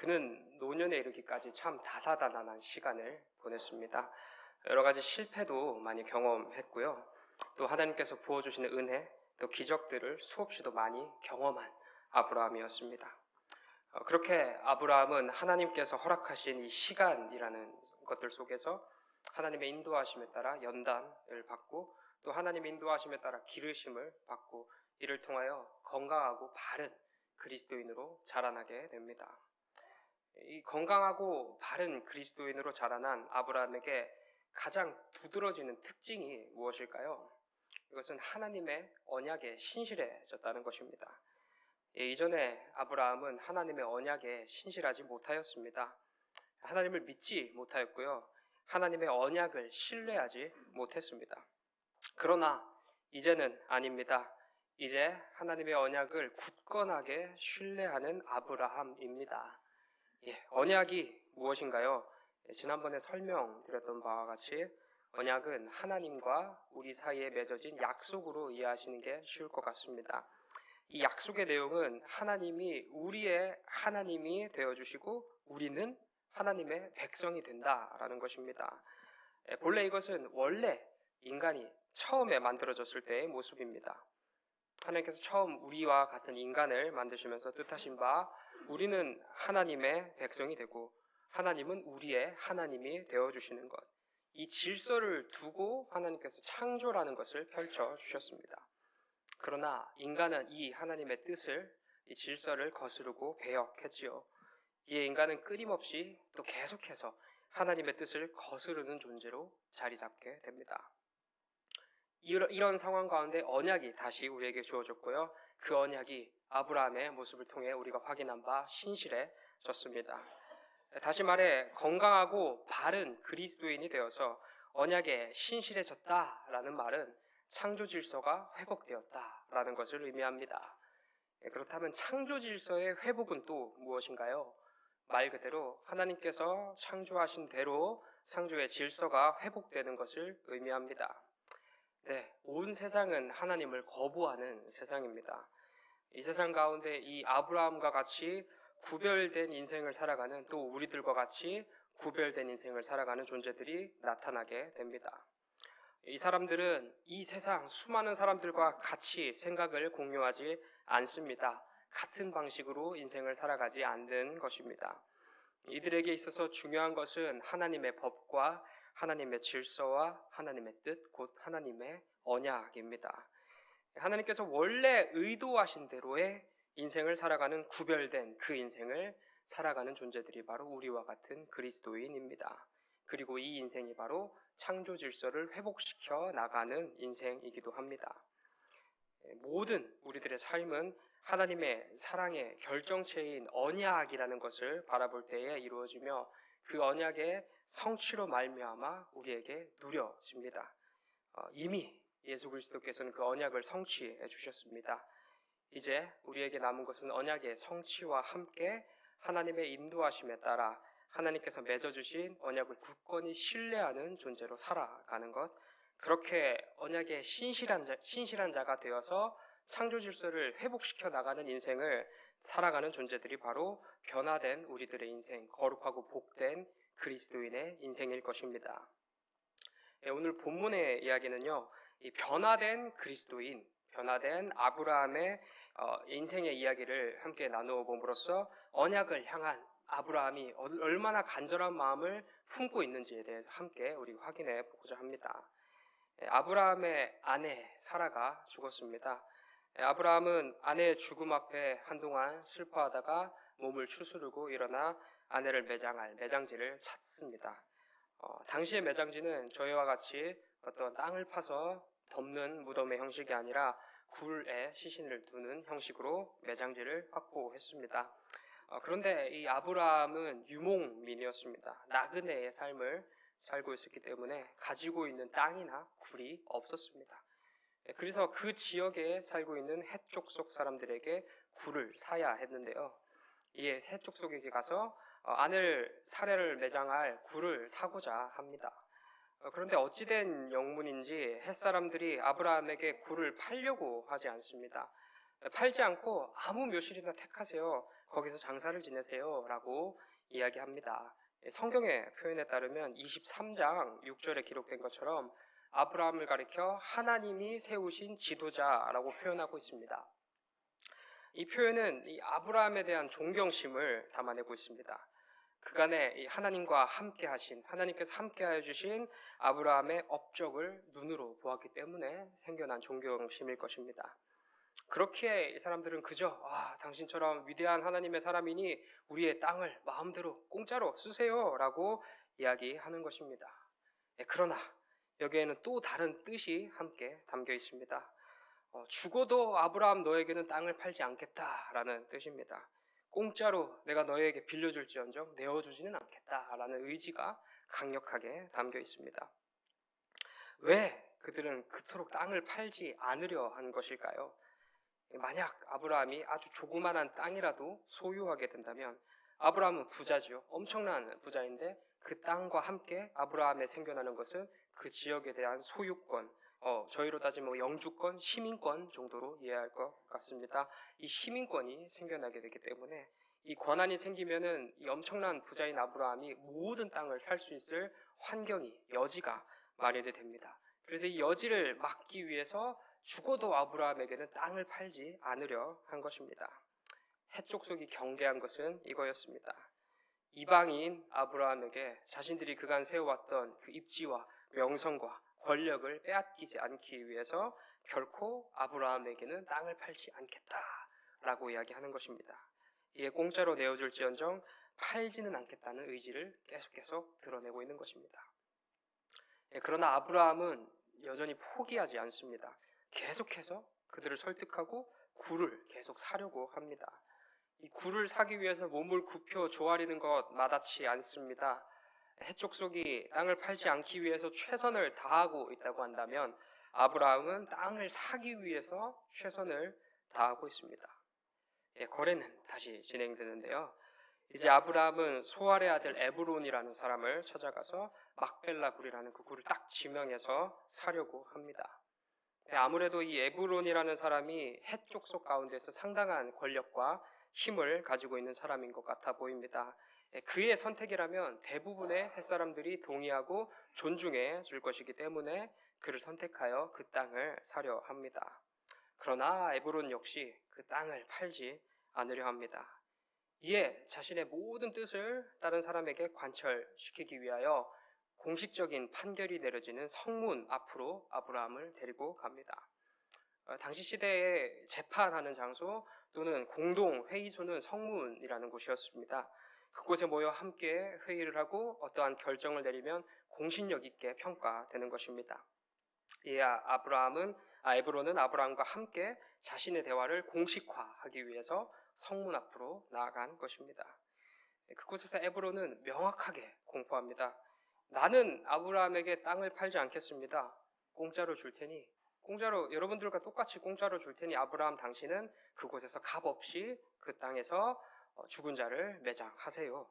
그는 노년에 이르기까지 참 다사다난한 시간을 보냈습니다. 여러 가지 실패도 많이 경험했고요. 또 하나님께서 부어주시는 은혜, 또 기적들을 수없이도 많이 경험한 아브라함이었습니다. 그렇게 아브라함은 하나님께서 허락하신 이 시간이라는 것들 속에서 하나님의 인도하심에 따라 연단을 받고 또 하나님의 인도하심에 따라 기르심을 받고 이를 통하여 건강하고 바른 그리스도인으로 자라나게 됩니다. 이 건강하고 바른 그리스도인으로 자라난 아브라함에게 가장 두드러지는 특징이 무엇일까요? 이것은 하나님의 언약에 신실해졌다는 것입니다. 이전에 아브라함은 하나님의 언약에 신실하지 못하였습니다. 하나님을 믿지 못하였고요. 하나님의 언약을 신뢰하지 못했습니다. 그러나 이제는 아닙니다. 이제 하나님의 언약을 굳건하게 신뢰하는 아브라함입니다. 언약이 무엇인가요? 지난번에 설명드렸던 바와 같이 언약은 하나님과 우리 사이에 맺어진 약속으로 이해하시는 게 쉬울 것 같습니다. 이 약속의 내용은 하나님이 우리의 하나님이 되어주시고 우리는 하나님의 백성이 된다라는 것입니다. 본래 이것은 원래 인간이 처음에 만들어졌을 때의 모습입니다. 하나님께서 처음 우리와 같은 인간을 만드시면서 뜻하신 바 우리는 하나님의 백성이 되고 하나님은 우리의 하나님이 되어주시는 것. 이 질서를 두고 하나님께서 창조라는 것을 펼쳐주셨습니다. 그러나 인간은 이 하나님의 뜻을, 이 질서를 거스르고 배역했지요. 이에 인간은 끊임없이 또 계속해서 하나님의 뜻을 거스르는 존재로 자리 잡게 됩니다. 이런 상황 가운데 언약이 다시 우리에게 주어졌고요. 그 언약이 아브라함의 모습을 통해 우리가 확인한 바 신실해졌습니다. 다시 말해 건강하고 바른 그리스도인이 되어서 언약에 신실해졌다라는 말은 창조 질서가 회복되었다라는 것을 의미합니다. 그렇다면 창조 질서의 회복은 또 무엇인가요? 말 그대로 하나님께서 창조하신 대로 창조의 질서가 회복되는 것을 의미합니다. 온 세상은 하나님을 거부하는 세상입니다. 이 세상 가운데 이 아브라함과 같이 구별된 인생을 살아가는 또 우리들과 같이 구별된 인생을 살아가는 존재들이 나타나게 됩니다. 이 사람들은 이 세상 수많은 사람들과 같이 생각을 공유하지 않습니다. 같은 방식으로 인생을 살아가지 않는 것입니다. 이들에게 있어서 중요한 것은 하나님의 법과 하나님의 질서와 하나님의 뜻, 곧 하나님의 언약입니다. 하나님께서 원래 의도하신 대로의 인생을 살아가는 구별된 그 인생을 살아가는 존재들이 바로 우리와 같은 그리스도인입니다. 그리고 이 인생이 바로 창조 질서를 회복시켜 나가는 인생이기도 합니다. 모든 우리들의 삶은 하나님의 사랑의 결정체인 언약이라는 것을 바라볼 때에 이루어지며 그 언약의 성취로 말미암아 우리에게 누려집니다. 이미 예수 그리스도께서는 그 언약을 성취해 주셨습니다. 이제 우리에게 남은 것은 언약의 성취와 함께 하나님의 인도하심에 따라 하나님께서 맺어주신 언약을 굳건히 신뢰하는 존재로 살아가는 것, 그렇게 언약의 신실한 자가 되어서 창조 질서를 회복시켜 나가는 인생을 살아가는 존재들이 바로 변화된 우리들의 인생, 거룩하고 복된 그리스도인의 인생일 것입니다. 오늘 본문의 이야기는요, 이 변화된 그리스도인, 변화된 아브라함의 인생의 이야기를 함께 나누어 봄으로써 언약을 향한 아브라함이 얼마나 간절한 마음을 품고 있는지에 대해서 함께 우리 확인해 보고자 합니다. 아브라함의 아내 사라가 죽었습니다. 아브라함은 아내의 죽음 앞에 한동안 슬퍼하다가 몸을 추스르고 일어나 아내를 매장할 매장지를 찾습니다. 당시의 매장지는 저희와 같이 어떤 땅을 파서 덮는 무덤의 형식이 아니라 굴에 시신을 두는 형식으로 매장지를 확보했습니다. 그런데 이 아브라함은 유목민이었습니다. 나그네의 삶을 살고 있었기 때문에 가지고 있는 땅이나 굴이 없었습니다. 그래서 그 지역에 살고 있는 해쪽 속 사람들에게 굴을 사야 했는데요. 이에 해쪽 속에게 가서 아내를 사례를 매장할 굴을 사고자 합니다. 그런데 어찌된 영문인지 햇사람들이 아브라함에게 굴을 팔려고 하지 않습니다. 팔지 않고 아무 묘실이나 택하세요. 거기서 장사를 지내세요 라고 이야기합니다. 성경의 표현에 따르면 23장 6절에 기록된 것처럼 아브라함을 가리켜 하나님이 세우신 지도자라고 표현하고 있습니다. 이 표현은 이 아브라함에 대한 존경심을 담아내고 있습니다. 그간에 이 하나님과 함께 하신, 하나님께서 함께 하여 주신 아브라함의 업적을 눈으로 보았기 때문에 생겨난 존경심일 것입니다. 그렇기에 이 사람들은 그저 당신처럼 위대한 하나님의 사람이니 우리의 땅을 마음대로 공짜로 쓰세요 라고 이야기하는 것입니다. 그러나 여기에는 또 다른 뜻이 함께 담겨 있습니다. 죽어도 아브라함 너에게는 땅을 팔지 않겠다라는 뜻입니다. 공짜로 내가 너에게 빌려줄지언정 내어주지는 않겠다라는 의지가 강력하게 담겨 있습니다. 왜 그들은 그토록 땅을 팔지 않으려 한 것일까요? 만약 아브라함이 아주 조그만한 땅이라도 소유하게 된다면 아브라함은 부자지요. 엄청난 부자인데 그 땅과 함께 아브라함에 생겨나는 것은 그 지역에 대한 소유권, 저희로 따지면 영주권, 시민권 정도로 이해할 것 같습니다. 이 시민권이 생겨나게 되기 때문에 이 권한이 생기면은 이 엄청난 부자인 아브라함이 모든 땅을 살 수 있을 환경이, 여지가 마련이 됩니다. 그래서 이 여지를 막기 위해서 죽어도 아브라함에게는 땅을 팔지 않으려 한 것입니다. 해족속이 경계한 것은 이거였습니다. 이방인 아브라함에게 자신들이 그간 세워왔던 그 입지와 명성과 권력을 빼앗기지 않기 위해서 결코 아브라함에게는 땅을 팔지 않겠다라고 이야기하는 것입니다. 이에 공짜로 내어줄지언정 팔지는 않겠다는 의지를 계속 드러내고 있는 것입니다. 그러나 아브라함은 여전히 포기하지 않습니다. 계속해서 그들을 설득하고 굴을 계속 사려고 합니다. 이 굴을 사기 위해서 몸을 굽혀 조아리는 것 마다치 않습니다. 해족속이 땅을 팔지 않기 위해서 최선을 다하고 있다고 한다면 아브라함은 땅을 사기 위해서 최선을 다하고 있습니다. 거래는 다시 진행되는데요. 이제 아브라함은 소알의 아들 에브론이라는 사람을 찾아가서 막벨라 굴이라는 그 굴을 딱 지명해서 사려고 합니다. 아무래도 이 에브론이라는 사람이 헷족속 가운데서 상당한 권력과 힘을 가지고 있는 사람인 것 같아 보입니다. 그의 선택이라면 대부분의 햇사람들이 동의하고 존중해 줄 것이기 때문에 그를 선택하여 그 땅을 사려 합니다. 그러나 에브론 역시 그 땅을 팔지 않으려 합니다. 이에 자신의 모든 뜻을 다른 사람에게 관철시키기 위하여 공식적인 판결이 내려지는 성문 앞으로 아브라함을 데리고 갑니다. 당시 시대에 재판하는 장소 또는 공동회의소는 성문이라는 곳이었습니다. 그곳에 모여 함께 회의를 하고 어떠한 결정을 내리면 공신력 있게 평가되는 것입니다. 이에 에브론은 아브라함과 함께 자신의 대화를 공식화하기 위해서 성문 앞으로 나아간 것입니다. 그곳에서 에브론은 명확하게 공포합니다. 나는 아브라함에게 땅을 팔지 않겠습니다. 공짜로 줄 테니, 여러분들과 똑같이 공짜로 줄 테니 아브라함 당신은 그곳에서 값없이 그 땅에서 죽은 자를 매장하세요.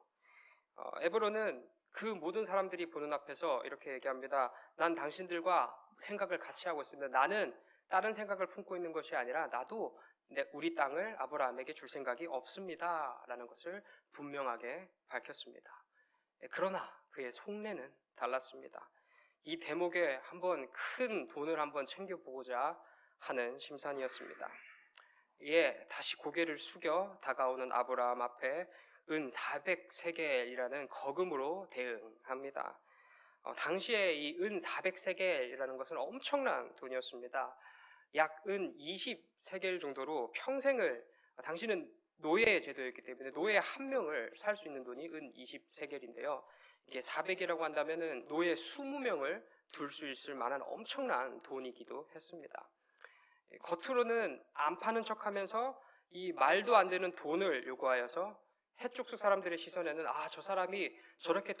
에브론은 그 모든 사람들이 보는 앞에서 이렇게 얘기합니다. 난 당신들과 생각을 같이 하고 있습니다. 나는 다른 생각을 품고 있는 것이 아니라 나도 우리 땅을 아브라함에게 줄 생각이 없습니다. 라는 것을 분명하게 밝혔습니다. 그러나 그의 속내는 달랐습니다. 이 대목에 한번 큰 돈을 한번 챙겨보고자 하는 심산이었습니다. 이에 다시 고개를 숙여 다가오는 아브라함 앞에 은 400세겔이라는 거금으로 대응합니다. 당시에 이 은 400세겔이라는 것은 엄청난 돈이었습니다. 약 은 20세겔 정도로 평생을, 당시는 노예 제도였기 때문에 노예 한 명을 살 수 있는 돈이 은 20세겔인데요. 이게 400이라고 한다면은 노예 20명을 둘 수 있을 만한 엄청난 돈이기도 했습니다. 겉으로는 안 파는 척하면서 이 말도 안 되는 돈을 요구하여서 해족속 사람들의 시선에는 저 사람이 저렇게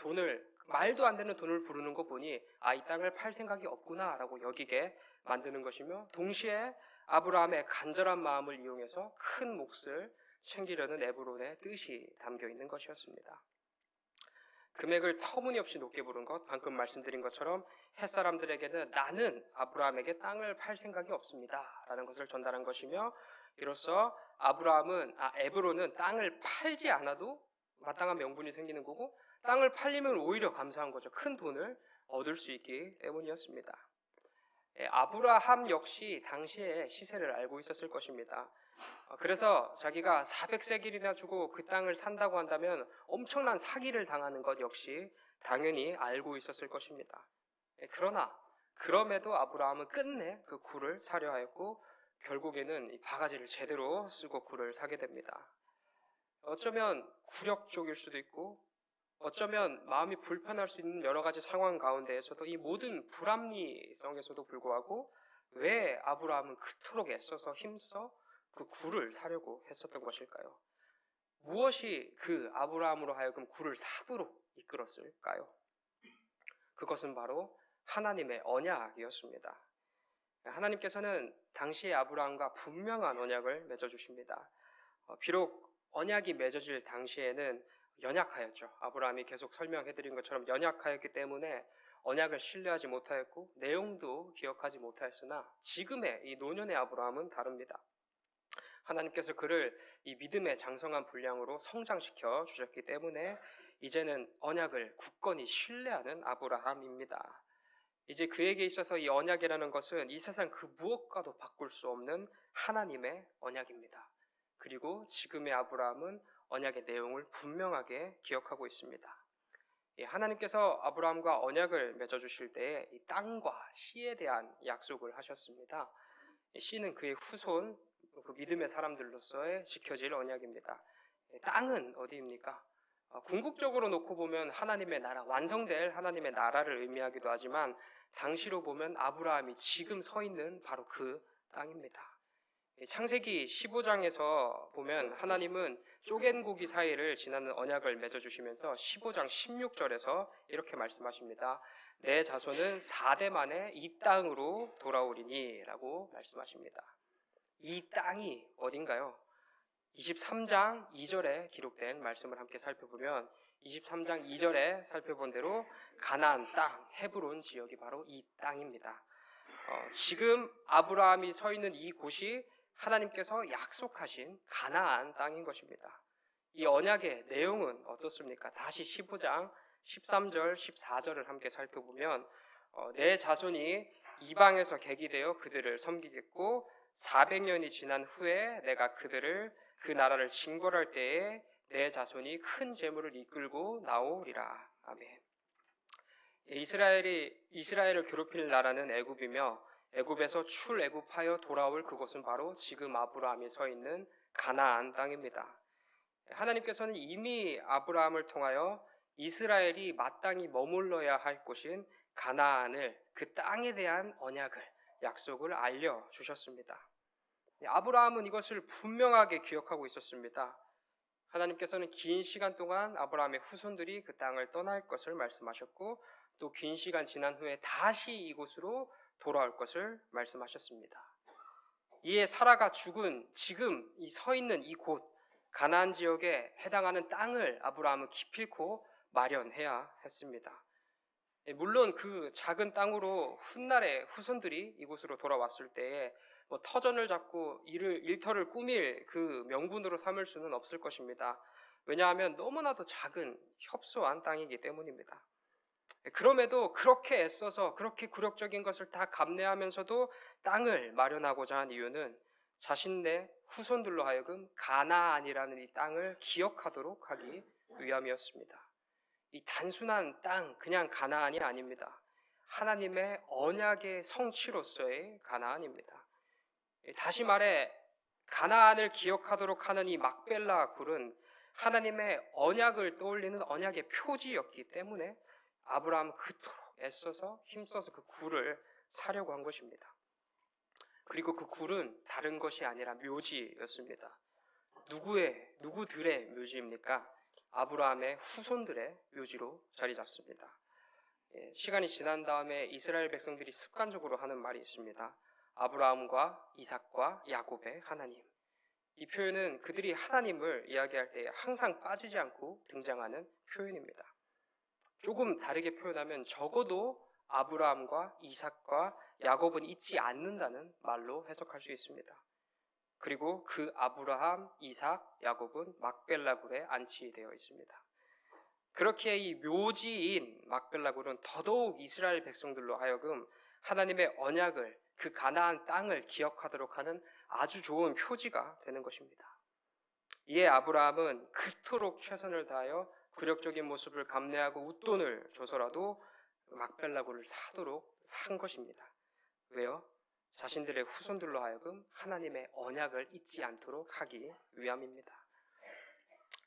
말도 안 되는 돈을 부르는 거 보니 이 땅을 팔 생각이 없구나라고 여기게 만드는 것이며, 동시에 아브라함의 간절한 마음을 이용해서 큰 몫을 챙기려는 에브론의 뜻이 담겨 있는 것이었습니다. 금액을 터무니없이 높게 부른 것, 방금 말씀드린 것처럼 햇사람들에게는 나는 아브라함에게 땅을 팔 생각이 없습니다 라는 것을 전달한 것이며, 이로써 에브론은 땅을 팔지 않아도 마땅한 명분이 생기는 거고, 땅을 팔리면 오히려 감사한 거죠. 큰 돈을 얻을 수 있기 때문이었습니다. 아브라함 역시 당시에 시세를 알고 있었을 것입니다. 그래서 자기가 400세길이나 주고 그 땅을 산다고 한다면 엄청난 사기를 당하는 것 역시 당연히 알고 있었을 것입니다. 그러나 그럼에도 아브라함은 끝내 그 굴을 사려 하였고, 결국에는 이 바가지를 제대로 쓰고 굴을 사게 됩니다. 어쩌면 굴욕족일 수도 있고, 어쩌면 마음이 불편할 수 있는 여러 가지 상황 가운데에서도, 이 모든 불합리성에서도 불구하고 왜 아브라함은 그토록 애써서 힘써 그 굴을 사려고 했었던 것일까요? 무엇이 그 아브라함으로 하여금 굴을 사도록 이끌었을까요? 그것은 바로 하나님의 언약이었습니다. 하나님께서는 당시의 아브라함과 분명한 언약을 맺어주십니다. 비록 언약이 맺어질 당시에는 연약하였죠. 아브라함이 계속 설명해드린 것처럼 연약하였기 때문에 언약을 신뢰하지 못하였고 내용도 기억하지 못하였으나, 지금의 이 노년의 아브라함은 다릅니다. 하나님께서 그를 이 믿음의 장성한 분량으로 성장시켜 주셨기 때문에 이제는 언약을 굳건히 신뢰하는 아브라함입니다. 이제 그에게 있어서 이 언약이라는 것은 이 세상 그 무엇과도 바꿀 수 없는 하나님의 언약입니다. 그리고 지금의 아브라함은 언약의 내용을 분명하게 기억하고 있습니다. 하나님께서 아브라함과 언약을 맺어주실 때에 이 땅과 씨에 대한 약속을 하셨습니다. 씨는 그의 후손, 그 믿음의 사람들로서의 지켜질 언약입니다. 땅은 어디입니까? 궁극적으로 놓고 보면 하나님의 나라, 완성될 하나님의 나라를 의미하기도 하지만, 당시로 보면 아브라함이 지금 서 있는 바로 그 땅입니다. 창세기 15장에서 보면 하나님은 쪼갠 고기 사이를 지나는 언약을 맺어주시면서 15장 16절에서 이렇게 말씀하십니다. 내 자손은 4대 만에 이 땅으로 돌아오리니 라고 말씀하십니다. 이 땅이 어딘가요? 23장 2절에 기록된 말씀을 함께 살펴보면 23장 2절에 살펴본 대로 가나안 땅, 헤브론 지역이 바로 이 땅입니다. 지금 아브라함이 서 있는 이 곳이 하나님께서 약속하신 가나안 땅인 것입니다. 이 언약의 내용은 어떻습니까? 다시 15장 13절, 14절을 함께 살펴보면 내 자손이 이방에서 객이 되어 그들을 섬기겠고 400년이 지난 후에 내가 그들을 그 나라를 징벌할 때에 내 자손이 큰 재물을 이끌고 나오리라. 아멘. 이스라엘을 괴롭힐 나라는 애굽이며 애굽에서 출애굽하여 돌아올 그곳은 바로 지금 아브라함이 서 있는 가나안 땅입니다. 하나님께서는 이미 아브라함을 통하여 이스라엘이 마땅히 머물러야 할 곳인 가나안을, 그 땅에 대한 언약을, 약속을 알려주셨습니다. 아브라함은 이것을 분명하게 기억하고 있었습니다. 하나님께서는 긴 시간 동안 아브라함의 후손들이 그 땅을 떠날 것을 말씀하셨고, 또 긴 시간 지난 후에 다시 이곳으로 돌아올 것을 말씀하셨습니다. 이에 사라가 죽은 지금 이 서 있는 이곳 가나안 지역에 해당하는 땅을 아브라함은 기필코 마련해야 했습니다. 물론 그 작은 땅으로 훗날에 후손들이 이곳으로 돌아왔을 때에 터전을 잡고 일터를 꾸밀 그 명분으로 삼을 수는 없을 것입니다. 왜냐하면 너무나도 작은 협소한 땅이기 때문입니다. 그럼에도 그렇게 애써서 그렇게 굴욕적인 것을 다 감내하면서도 땅을 마련하고자 한 이유는 자신의 후손들로 하여금 가나안이라는 이 땅을 기억하도록 하기 위함이었습니다. 이 단순한 땅, 그냥 가나안이 아닙니다. 하나님의 언약의 성취로서의 가나안입니다. 다시 말해 가나안을 기억하도록 하는 이 막벨라 굴은 하나님의 언약을 떠올리는 언약의 표지였기 때문에 아브라함은 그토록 애써서 힘써서 그 굴을 사려고 한 것입니다. 그리고 그 굴은 다른 것이 아니라 묘지였습니다. 누구들의 묘지입니까? 아브라함의 후손들의 묘지로 자리 잡습니다. 시간이 지난 다음에 이스라엘 백성들이 습관적으로 하는 말이 있습니다. 아브라함과 이삭과 야곱의 하나님. 이 표현은 그들이 하나님을 이야기할 때 항상 빠지지 않고 등장하는 표현입니다. 조금 다르게 표현하면 적어도 아브라함과 이삭과 야곱은 잊지 않는다는 말로 해석할 수 있습니다. 그리고 그 아브라함, 이삭, 야곱은 막벨라 굴에 안치되어 있습니다. 그렇게 이 묘지인 막벨라 굴은 더더욱 이스라엘 백성들로 하여금 하나님의 언약을, 그 가나안 땅을 기억하도록 하는 아주 좋은 표지가 되는 것입니다. 이에 아브라함은 그토록 최선을 다하여 굴욕적인 모습을 감내하고 웃돈을 줘서라도 막벨라 굴을 사도록 산 것입니다. 왜요? 자신들의 후손들로 하여금 하나님의 언약을 잊지 않도록 하기 위함입니다.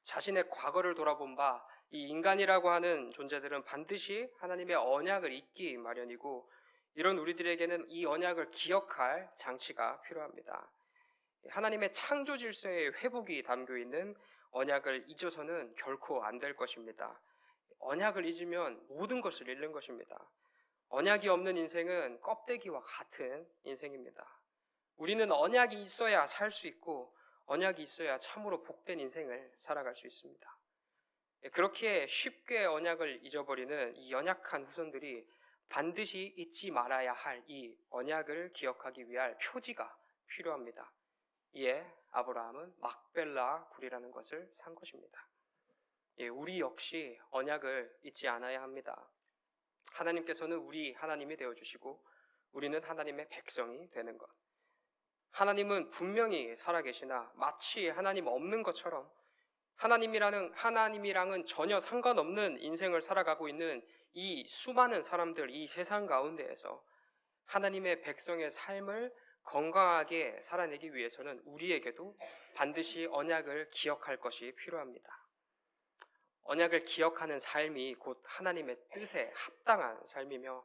자신의 과거를 돌아본 바 이 인간이라고 하는 존재들은 반드시 하나님의 언약을 잊기 마련이고, 이런 우리들에게는 이 언약을 기억할 장치가 필요합니다. 하나님의 창조 질서의 회복이 담겨 있는 언약을 잊어서는 결코 안 될 것입니다. 언약을 잊으면 모든 것을 잃는 것입니다. 언약이 없는 인생은 껍데기와 같은 인생입니다. 우리는 언약이 있어야 살 수 있고 언약이 있어야 참으로 복된 인생을 살아갈 수 있습니다. 그렇게 쉽게 언약을 잊어버리는 이 연약한 후손들이 반드시 잊지 말아야 할 이 언약을 기억하기 위할 표지가 필요합니다. 이에 아브라함은 막벨라 굴이라는 것을 산 것입니다. 우리 역시 언약을 잊지 않아야 합니다. 하나님께서는 우리 하나님이 되어주시고 우리는 하나님의 백성이 되는 것. 하나님은 분명히 살아계시나 마치 하나님 없는 것처럼 하나님이랑은 전혀 상관없는 인생을 살아가고 있는 이 수많은 사람들, 이 세상 가운데에서 하나님의 백성의 삶을 건강하게 살아내기 위해서는 우리에게도 반드시 언약을 기억할 것이 필요합니다. 언약을 기억하는 삶이 곧 하나님의 뜻에 합당한 삶이며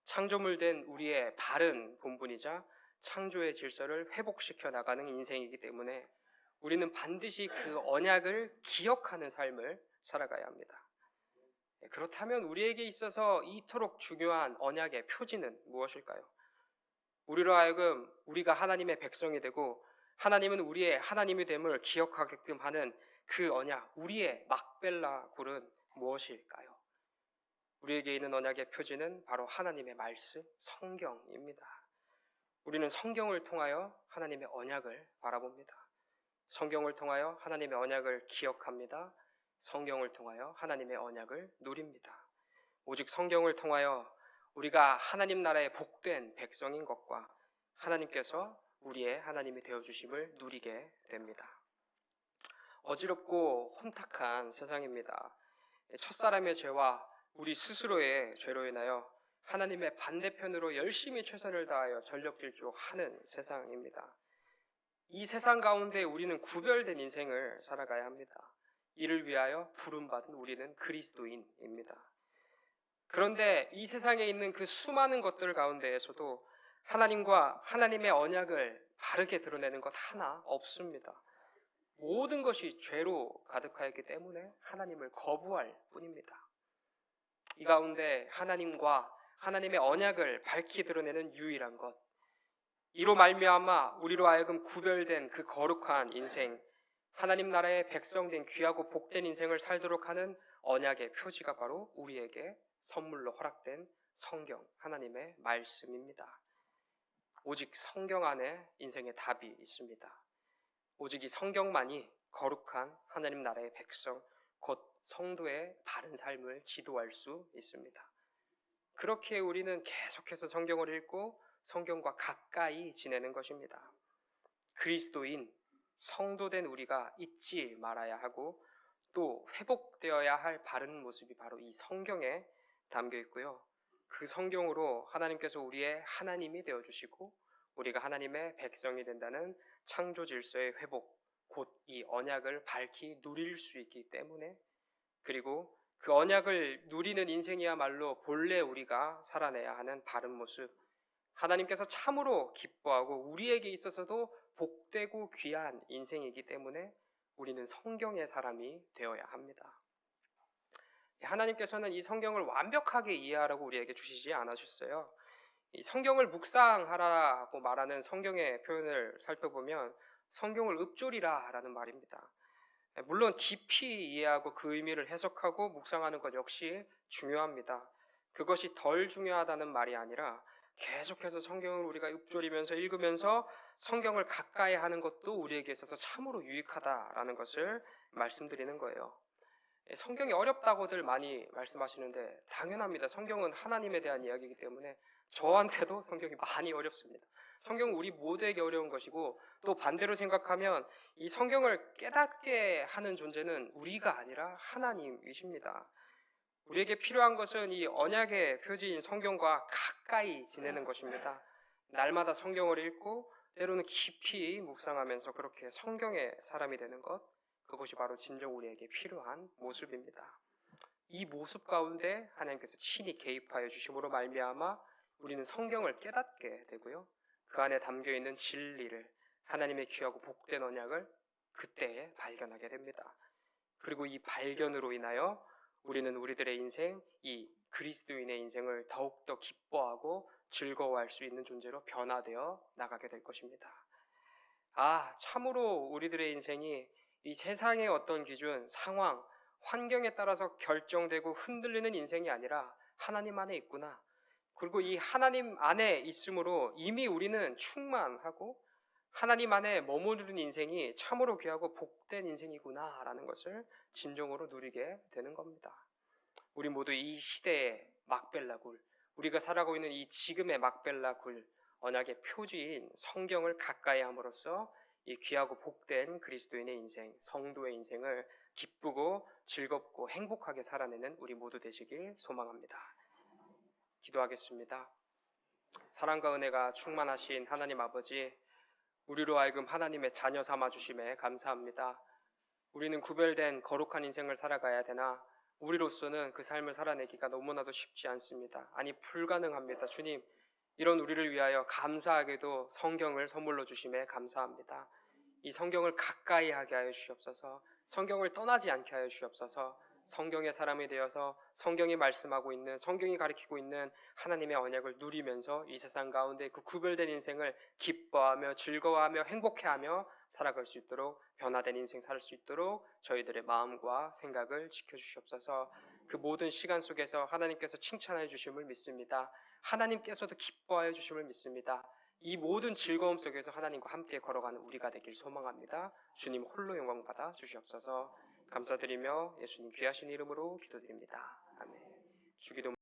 창조물 된 우리의 바른 본분이자 창조의 질서를 회복시켜 나가는 인생이기 때문에 우리는 반드시 그 언약을 기억하는 삶을 살아가야 합니다. 그렇다면 우리에게 있어서 이토록 중요한 언약의 표지는 무엇일까요? 우리로 하여금 우리가 하나님의 백성이 되고 하나님은 우리의 하나님이 됨을 기억하게끔 하는 그 언약, 우리의 막벨라 굴은 무엇일까요? 우리에게 있는 언약의 표지는 바로 하나님의 말씀, 성경입니다. 우리는 성경을 통하여 하나님의 언약을 바라봅니다. 성경을 통하여 하나님의 언약을 기억합니다. 성경을 통하여 하나님의 언약을 누립니다. 오직 성경을 통하여 우리가 하나님 나라의 복된 백성인 것과 하나님께서 우리의 하나님이 되어주심을 누리게 됩니다. 어지럽고 혼탁한 세상입니다. 첫사람의 죄와 우리 스스로의 죄로 인하여 하나님의 반대편으로 열심히 최선을 다하여 전력질주하는 세상입니다. 이 세상 가운데 우리는 구별된 인생을 살아가야 합니다. 이를 위하여 부름받은 우리는 그리스도인입니다. 그런데 이 세상에 있는 그 수많은 것들 가운데에서도 하나님과 하나님의 언약을 바르게 드러내는 것 하나 없습니다. 모든 것이 죄로 가득하였기 때문에 하나님을 거부할 뿐입니다. 이 가운데 하나님과 하나님의 언약을 밝히 드러내는 유일한 것, 이로 말미암아 우리로 하여금 구별된 그 거룩한 인생, 하나님 나라의 백성된 귀하고 복된 인생을 살도록 하는 언약의 표지가 바로 우리에게 선물로 허락된 성경, 하나님의 말씀입니다. 오직 성경 안에 인생의 답이 있습니다. 오직 이 성경만이 거룩한 하나님 나라의 백성, 곧 성도의 바른 삶을 지도할 수 있습니다. 그렇게 우리는 계속해서 성경을 읽고 성경과 가까이 지내는 것입니다. 그리스도인, 성도된 우리가 잊지 말아야 하고 또 회복되어야 할 바른 모습이 바로 이 성경에 담겨 있고요. 그 성경으로 하나님께서 우리의 하나님이 되어주시고 우리가 하나님의 백성이 된다는 창조 질서의 회복, 곧 이 언약을 밝히 누릴 수 있기 때문에, 그리고 그 언약을 누리는 인생이야말로 본래 우리가 살아내야 하는 바른 모습, 하나님께서 참으로 기뻐하고 우리에게 있어서도 복되고 귀한 인생이기 때문에 우리는 성경의 사람이 되어야 합니다. 하나님께서는 이 성경을 완벽하게 이해하라고 우리에게 주시지 않으셨어요. 이 성경을 묵상하라고 말하는 성경의 표현을 살펴보면 성경을 읊조리라라는 말입니다. 물론 깊이 이해하고 그 의미를 해석하고 묵상하는 것 역시 중요합니다. 그것이 덜 중요하다는 말이 아니라 계속해서 성경을 우리가 읊조리면서 읽으면서 성경을 가까이 하는 것도 우리에게 있어서 참으로 유익하다라는 것을 말씀드리는 거예요. 성경이 어렵다고들 많이 말씀하시는데 당연합니다. 성경은 하나님에 대한 이야기이기 때문에 저한테도 성경이 많이 어렵습니다. 성경은 우리 모두에게 어려운 것이고, 또 반대로 생각하면 이 성경을 깨닫게 하는 존재는 우리가 아니라 하나님이십니다. 우리에게 필요한 것은 이 언약의 표지인 성경과 가까이 지내는 것입니다. 날마다 성경을 읽고 때로는 깊이 묵상하면서 그렇게 성경의 사람이 되는 것, 그것이 바로 진정 우리에게 필요한 모습입니다. 이 모습 가운데 하나님께서 친히 개입하여 주심으로 말미암아 우리는 성경을 깨닫게 되고요. 그 안에 담겨있는 진리를, 하나님의 귀하고 복된 언약을 그때에 발견하게 됩니다. 그리고 이 발견으로 인하여 우리는 우리들의 인생, 이 그리스도인의 인생을 더욱더 기뻐하고 즐거워할 수 있는 존재로 변화되어 나가게 될 것입니다. 참으로 우리들의 인생이 이 세상의 어떤 기준, 상황, 환경에 따라서 결정되고 흔들리는 인생이 아니라 하나님 안에 있구나. 그리고 이 하나님 안에 있으므로 이미 우리는 충만하고 하나님 안에 머무르는 인생이 참으로 귀하고 복된 인생이구나라는 것을 진정으로 누리게 되는 겁니다. 우리 모두 이 시대의 막벨라굴, 우리가 살아가고 있는 이 지금의 막벨라굴, 언약의 표지인 성경을 가까이 함으로써 이 귀하고 복된 그리스도인의 인생, 성도의 인생을 기쁘고 즐겁고 행복하게 살아내는 우리 모두 되시길 소망합니다. 기도하겠습니다. 사랑과 은혜가 충만하신 하나님 아버지, 우리로 하여금 하나님의 자녀 삼아 주심에 감사합니다. 우리는 구별된 거룩한 인생을 살아가야 되나 우리로서는 그 삶을 살아내기가 너무나도 쉽지 않습니다. 아니 불가능합니다. 주님, 이런 우리를 위하여 감사하게도 성경을 선물로 주심에 감사합니다. 이 성경을 가까이 하게 하여 주시옵소서. 성경을 떠나지 않게 하여 주시옵소서. 성경의 사람이 되어서 성경이 말씀하고 있는, 성경이 가리키고 있는 하나님의 언약을 누리면서 이 세상 가운데 그 구별된 인생을 기뻐하며 즐거워하며 행복해하며 살아갈 수 있도록, 변화된 인생 살 수 있도록 저희들의 마음과 생각을 지켜주시옵소서. 그 모든 시간 속에서 하나님께서 칭찬해 주심을 믿습니다. 하나님께서도 기뻐하여 주심을 믿습니다. 이 모든 즐거움 속에서 하나님과 함께 걸어가는 우리가 되길 소망합니다. 주님 홀로 영광 받아 주시옵소서. 감사드리며 예수님 귀하신 이름으로 기도드립니다. 아멘. 주기도